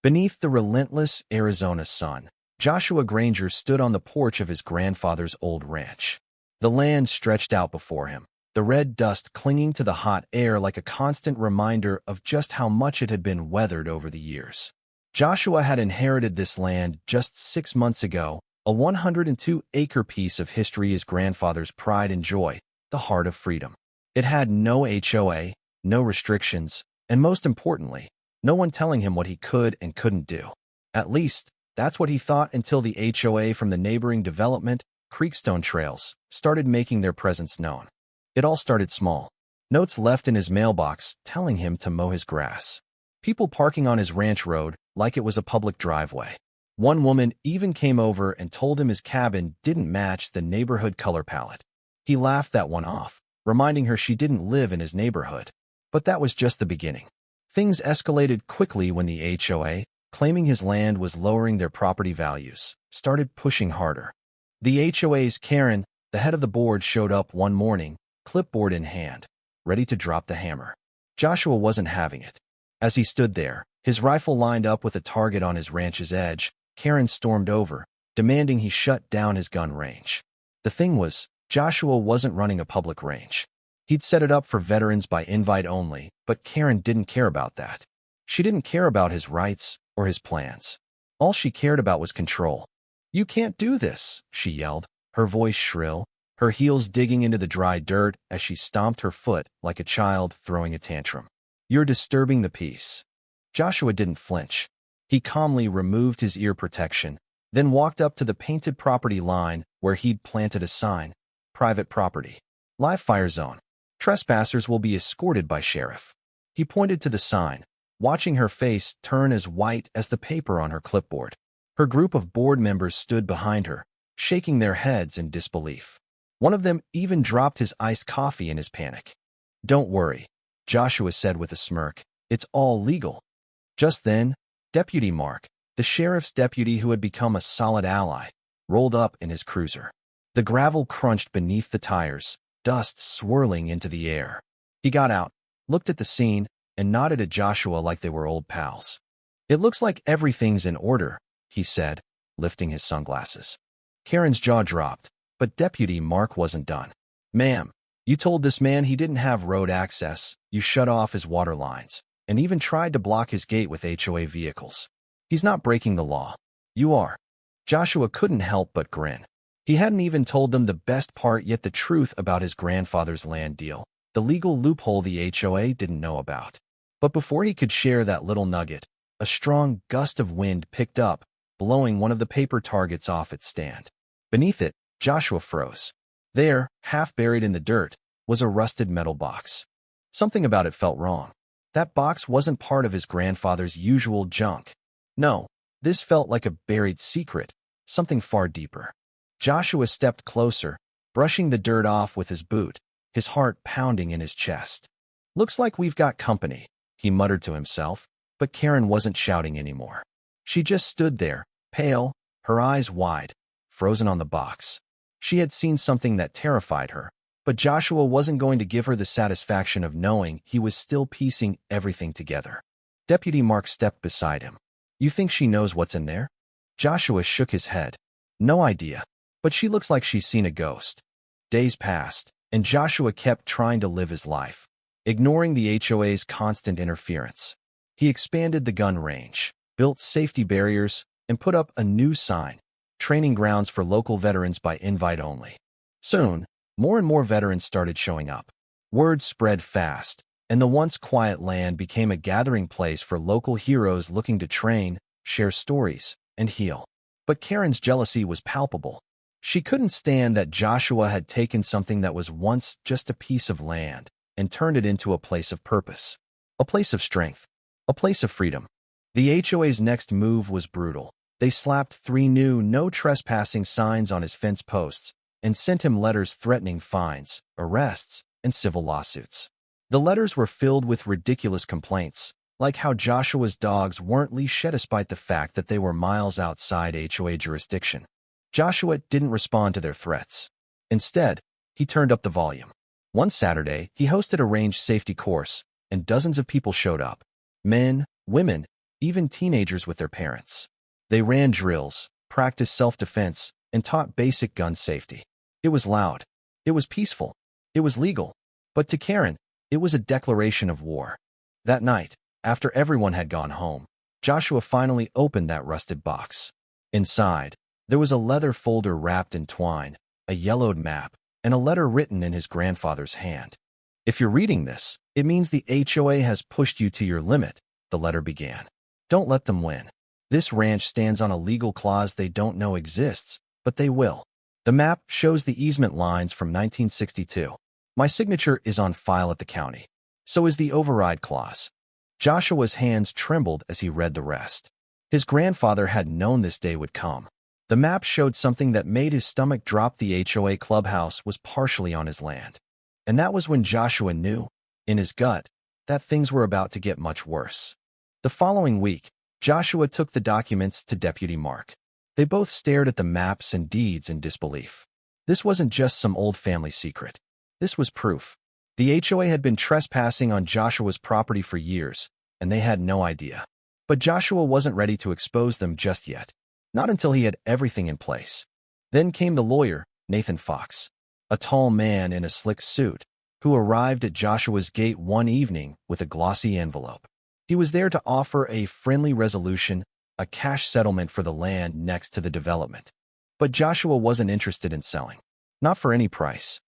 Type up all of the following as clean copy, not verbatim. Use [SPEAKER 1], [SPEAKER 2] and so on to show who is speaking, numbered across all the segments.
[SPEAKER 1] Beneath the relentless Arizona sun, Joshua Granger stood on the porch of his grandfather's old ranch. The land stretched out before him, the red dust clinging to the hot air like a constant reminder of just how much it had been weathered over the years. Joshua had inherited this land just 6 months ago, a 102-acre piece of history, his grandfather's pride and joy, the heart of freedom. It had no HOA, no restrictions, and most importantly, no one telling him what he could and couldn't do. At least, that's what he thought until the HOA from the neighboring development, Creekstone Trails, started making their presence known. It all started small. Notes left in his mailbox telling him to mow his grass. People parking on his ranch road like it was a public driveway. One woman even came over and told him his cabin didn't match the neighborhood color palette. He laughed that one off, reminding her she didn't live in his neighborhood. But that was just the beginning. Things escalated quickly when the HOA, claiming his land was lowering their property values, started pushing harder. The HOA's Karen, the head of the board, showed up one morning, clipboard in hand, ready to drop the hammer. Joshua wasn't having it. As he stood there, his rifle lined up with a target on his ranch's edge, Karen stormed over, demanding he shut down his gun range. The thing was, Joshua wasn't running a public range. He'd set it up for veterans by invite only, but Karen didn't care about that. She didn't care about his rights or his plans. All she cared about was control. "You can't do this," she yelled, her voice shrill, her heels digging into the dry dirt as she stomped her foot like a child throwing a tantrum. "You're disturbing the peace." Joshua didn't flinch. He calmly removed his ear protection, then walked up to the painted property line where he'd planted a sign, "Private property. Live fire zone. Trespassers will be escorted by sheriff." He pointed to the sign, watching her face turn as white as the paper on her clipboard. Her group of board members stood behind her, shaking their heads in disbelief. One of them even dropped his iced coffee in his panic. "Don't worry," Joshua said with a smirk. "It's all legal." Just then, Deputy Mark, the sheriff's deputy who had become a solid ally, rolled up in his cruiser. The gravel crunched beneath the tires, dust swirling into the air. He got out, looked at the scene, and nodded at Joshua like they were old pals. "It looks like everything's in order," he said, lifting his sunglasses. Karen's jaw dropped, but Deputy Mark wasn't done. "Ma'am, you told this man he didn't have road access, you shut off his water lines, and even tried to block his gate with HOA vehicles. He's not breaking the law. You are." Joshua couldn't help but grin. He hadn't even told them the best part yet, the truth about his grandfather's land deal, the legal loophole the HOA didn't know about. But before he could share that little nugget, a strong gust of wind picked up, blowing one of the paper targets off its stand. Beneath it, Joshua froze. There, half buried in the dirt, was a rusted metal box. Something about it felt wrong. That box wasn't part of his grandfather's usual junk. No, this felt like a buried secret, something far deeper. Joshua stepped closer, brushing the dirt off with his boot, his heart pounding in his chest. "Looks like we've got company," he muttered to himself, but Karen wasn't shouting anymore. She just stood there, pale, her eyes wide, frozen on the box. She had seen something that terrified her, but Joshua wasn't going to give her the satisfaction of knowing he was still piecing everything together. Deputy Mark stepped beside him. "You think she knows what's in there?" Joshua shook his head. "No idea, but she looks like she's seen a ghost." Days passed, and Joshua kept trying to live his life, ignoring the HOA's constant interference. He expanded the gun range, built safety barriers, and put up a new sign, "Training grounds for local veterans by invite only." Soon, more and more veterans started showing up. Word spread fast, and the once quiet land became a gathering place for local heroes looking to train, share stories, and heal. But Karen's jealousy was palpable. She couldn't stand that Joshua had taken something that was once just a piece of land and turned it into a place of purpose, a place of strength, a place of freedom. The HOA's next move was brutal. They slapped 3 new "no trespassing" signs on his fence posts and sent him letters threatening fines, arrests, and civil lawsuits. The letters were filled with ridiculous complaints, like how Joshua's dogs weren't leashed despite the fact that they were miles outside HOA jurisdiction. Joshua didn't respond to their threats. Instead, he turned up the volume. One Saturday, he hosted a range safety course, and dozens of people showed up. Men, women, even teenagers with their parents. They ran drills, practiced self-defense, and taught basic gun safety. It was loud. It was peaceful. It was legal. But to Karen, it was a declaration of war. That night, after everyone had gone home, Joshua finally opened that rusted box. Inside, there was a leather folder wrapped in twine, a yellowed map, and a letter written in his grandfather's hand. "If you're reading this, it means the HOA has pushed you to your limit," the letter began. "Don't let them win. This ranch stands on a legal clause they don't know exists, but they will." The map shows the easement lines from 1962. "My signature is on file at the county. So is the override clause." Joshua's hands trembled as he read the rest. His grandfather had known this day would come. The map showed something that made his stomach drop. The HOA clubhouse was partially on his land. And that was when Joshua knew, in his gut, that things were about to get much worse. The following week, Joshua took the documents to Deputy Mark. They both stared at the maps and deeds in disbelief. This wasn't just some old family secret. This was proof. The HOA had been trespassing on Joshua's property for years, and they had no idea. But Joshua wasn't ready to expose them just yet. Not until he had everything in place. Then came the lawyer, Nathan Fox, a tall man in a slick suit, who arrived at Joshua's gate one evening with a glossy envelope. He was there to offer a friendly resolution, a cash settlement for the land next to the development. But Joshua wasn't interested in selling. Not for any price.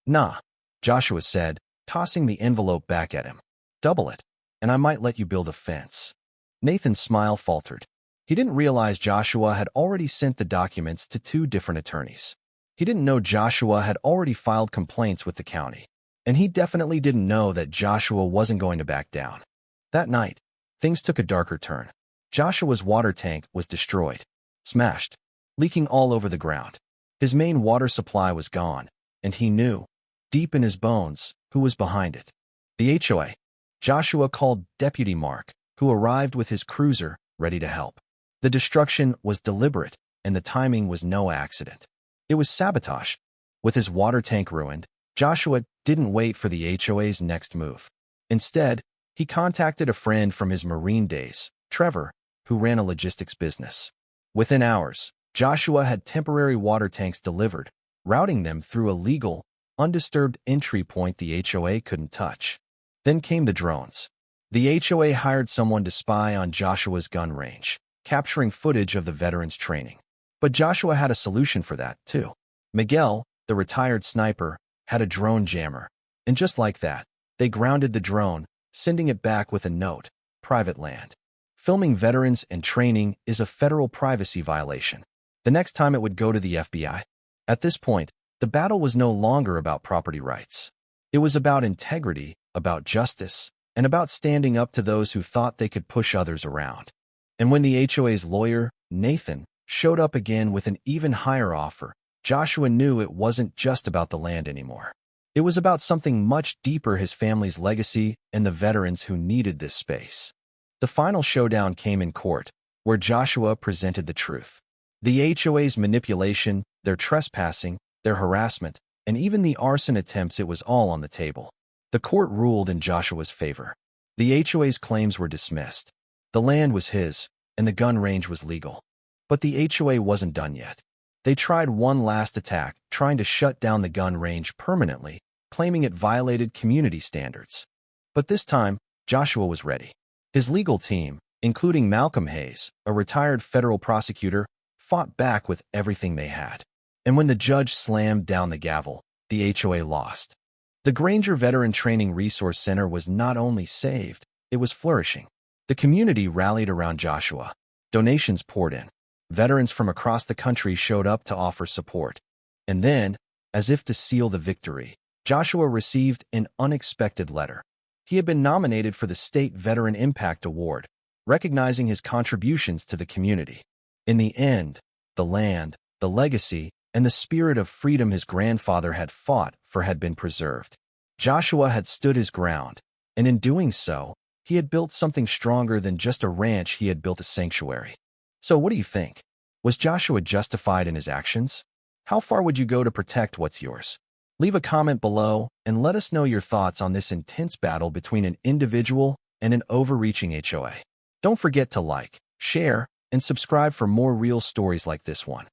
[SPEAKER 1] "Nah," Joshua said, tossing the envelope back at him. "Double it, and I might let you build a fence." Nathan's smile faltered. He didn't realize Joshua had already sent the documents to 2 different attorneys. He didn't know Joshua had already filed complaints with the county. And he definitely didn't know that Joshua wasn't going to back down. That night, things took a darker turn. Joshua's water tank was destroyed, smashed, leaking all over the ground. His main water supply was gone, and he knew, deep in his bones, who was behind it. The HOA. Joshua called Deputy Mark, who arrived with his cruiser, ready to help. The destruction was deliberate, and the timing was no accident. It was sabotage. With his water tank ruined, Joshua didn't wait for the HOA's next move. Instead, he contacted a friend from his Marine days, Trevor, who ran a logistics business. Within hours, Joshua had temporary water tanks delivered, routing them through a legal, undisturbed entry point the HOA couldn't touch. Then came the drones. The HOA hired someone to spy on Joshua's gun range, capturing footage of the veterans' training. But Joshua had a solution for that, too. Miguel, the retired sniper, had a drone jammer. And just like that, they grounded the drone, sending it back with a note: "Private land. Filming veterans and training is a federal privacy violation." The next time it would go to the FBI. At this point, the battle was no longer about property rights. It was about integrity, about justice, and about standing up to those who thought they could push others around. And when the HOA's lawyer, Nathan, showed up again with an even higher offer, Joshua knew it wasn't just about the land anymore. It was about something much deeper: his family's legacy and the veterans who needed this space. The final showdown came in court, where Joshua presented the truth. The HOA's manipulation, their trespassing, their harassment, and even the arson attempts, it was all on the table. The court ruled in Joshua's favor. The HOA's claims were dismissed. The land was his, and the gun range was legal. But the HOA wasn't done yet. They tried one last attack, trying to shut down the gun range permanently, claiming it violated community standards. But this time, Joshua was ready. His legal team, including Malcolm Hayes, a retired federal prosecutor, fought back with everything they had. And when the judge slammed down the gavel, the HOA lost. The Granger Veteran Training Resource Center was not only saved, it was flourishing. The community rallied around Joshua. Donations poured in. Veterans from across the country showed up to offer support. And then, as if to seal the victory, Joshua received an unexpected letter. He had been nominated for the State Veteran Impact Award, recognizing his contributions to the community. In the end, the land, the legacy, and the spirit of freedom his grandfather had fought for had been preserved. Joshua had stood his ground, and in doing so, he had built something stronger than just a ranch. He had built a sanctuary. So what do you think? Was Joshua justified in his actions? How far would you go to protect what's yours? Leave a comment below and let us know your thoughts on this intense battle between an individual and an overreaching HOA. Don't forget to like, share, and subscribe for more real stories like this one.